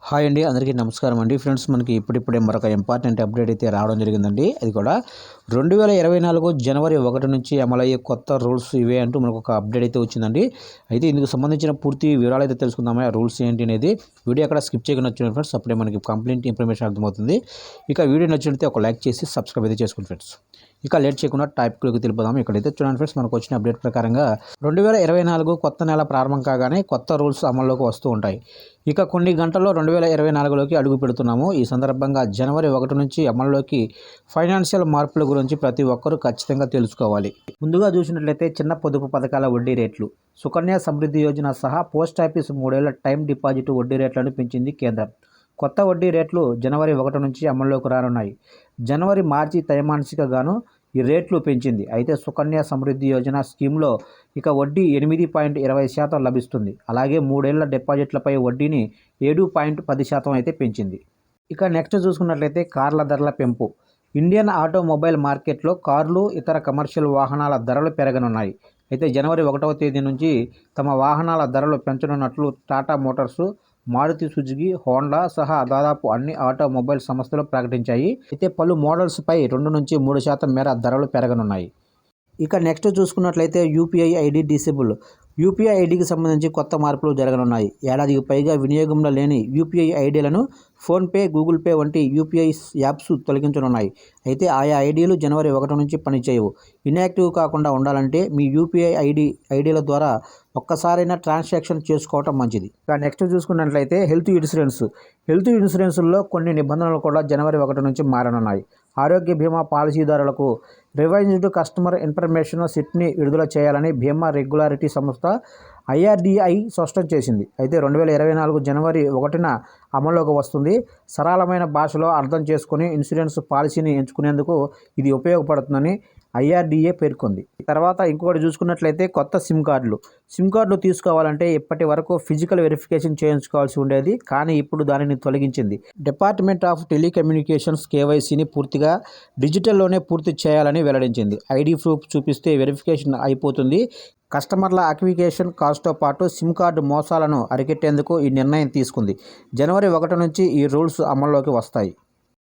Hi అండి, అందరికీ నమస్కారం అండి. ఫ్రెండ్స్, మనకి ఇప్పుడిప్పుడే మరొక ఇంపార్టెంట్ అప్డేట్ అయితే రావడం జరిగిందండి. అది కూడా 2024 జనవరి 1 నుంచి అమలయ్యే కొత్త రూల్స్ ఇవే అంటూ మనకు ఒక అప్డేట్ అయితే వచ్చిందండి. అయితే ఇందుకు సంబంధించిన పూర్తి వివరాలు అయితే తెలుసుకుందామా, ఆ రూల్స్ ఏంటి అనేది. వీడియో అక్కడ స్కిప్ చేయకుండా వచ్చాను ఫ్రెండ్స్, అప్పుడే మనకి కంప్లీట్ ఇన్ఫర్మేషన్ అర్థమవుతుంది. ఇక వీడియో నచ్చినట్లయితే ఒక లైక్ చేసి సబ్స్క్రైబ్ అయితే చేసుకోండి ఫ్రెండ్స్. ఇక లేట్ చేయకుండా టాపిక్లోకి తెలిపోదాము. ఇక్కడైతే చూడండి ఫ్రెండ్స్, మనకు వచ్చిన అప్డేట్ ప్రకారంగా 2024 కొత్త నెల ప్రారంభం కాగానే కొత్త రూల్స్ అమల్లోకి వస్తూ ఉంటాయి. ఇక కొన్ని గంటల్లో 2024లోకి అడుగు పెడుతున్నాము. ఈ సందర్భంగా జనవరి 1 నుంచి అమల్లోకి ఫైనాన్షియల్ మార్పుల గురించి ప్రతి ఒక్కరూ ఖచ్చితంగా తెలుసుకోవాలి. ముందుగా చూసినట్లయితే చిన్న పొదుపు పథకాల వడ్డీ రేట్లు, సుకన్య సమృద్ధి యోజన సహా పోస్ట్ ఆఫీస్ 3 ఏళ్ల టైం డిపాజిట్ వడ్డీ రేట్లను పెంచింది కేంద్రం. కొత్త వడ్డీ రేట్లు జనవరి 1 నుంచి అమల్లోకి రానున్నాయి. జనవరి మార్చి త్రైమాసిక గాను ఈ రేట్లు పెంచింది. అయితే సుకన్య సమృద్ధి యోజన స్కీమ్లో ఇక వడ్డీ 8.20% లభిస్తుంది. అలాగే 3 ఏళ్ల డిపాజిట్లపై వడ్డీని 7.10% అయితే పెంచింది. ఇక నెక్స్ట్ చూసుకున్నట్లయితే కార్ల ధరల పెంపు. ఇండియన్ ఆటోమొబైల్ మార్కెట్లో కార్లు, ఇతర కమర్షియల్ వాహనాల ధరలు పెరగనున్నాయి. అయితే జనవరి 1వ తేదీ నుంచి తమ వాహనాల ధరలు పెంచనున్నట్లు Tata Motors, Maruti Suzuki, Honda సహా దాదాపు అన్ని ఆటోమొబైల్ సంస్థలు ప్రకటించాయి. అయితే పలు మోడల్స్పై 2-3% మేర ధరలు పెరగనున్నాయి. ఇక నెక్స్ట్ చూసుకున్నట్లయితే యూపీఐ ఐడి డిసేబుల్. యూపీఐ ఐడికి సంబంధించి కొత్త మార్పులు జరగనున్నాయి. ఏడాదికి పైగా వినియోగంలో లేని యూపీఐ ఐడీలను ఫోన్పే, గూగుల్ పే వంటి యూపీఐ యాప్స్ తొలగించనున్నాయి. అయితే ఆయా ఐడీలు జనవరి 1 నుంచి పనిచేయవు. ఇన్యాక్టివ్ కాకుండా ఉండాలంటే మీ యూపీఐ ఐడీల ద్వారా ఒక్కసారైనా ట్రాన్సాక్షన్ చేసుకోవటం మంచిది. ఇక నెక్స్ట్ చూసుకున్నట్లయితే హెల్త్ ఇన్సూరెన్స్లో కొన్ని నిబంధనలు కూడా జనవరి 1 నుంచి మారనున్నాయి. ఆరోగ్య బీమా పాలసీదారులకు రివైజ్డ్ కస్టమర్ ఇన్ఫర్మేషన్ సిట్ని విడుదల చేయాలని బీమా రెగ్యులేటరీ సంస్థ ఐఆర్డీఐ స్పష్టం చేసింది. అయితే 2024 జనవరి 1న అమల్లోకి వస్తుంది. సరళమైన భాషలో అర్థం చేసుకుని ఇన్సూరెన్స్ పాలసీని ఎంచుకునేందుకు ఇది ఉపయోగపడుతుందని ఐఆర్డీఏ పేర్కొంది. తర్వాత ఇంకొకటి చూసుకున్నట్లయితే కొత్త సిమ్ కార్డులు తీసుకోవాలంటే ఇప్పటి వరకు ఫిజికల్ వెరిఫికేషన్ చేయించుకోవాల్సి ఉండేది, కానీ ఇప్పుడు దానిని తొలగించింది. డిపార్ట్మెంట్ ఆఫ్ టెలికమ్యూనికేషన్స్ కేవైసీని పూర్తిగా డిజిటల్లోనే పూర్తి చేయాలని వెల్లడించింది. ఐడి ప్రూఫ్ చూపిస్తే వెరిఫికేషన్ అయిపోతుంది. కస్టమర్ల అక్విజిషన్ కాస్ట్తో పాటు సిమ్ కార్డు మోసాలను అరికట్టేందుకు ఈ నిర్ణయం తీసుకుంది. జనవరి 1 నుంచి ఈ రూల్స్ అమల్లోకి వస్తాయి.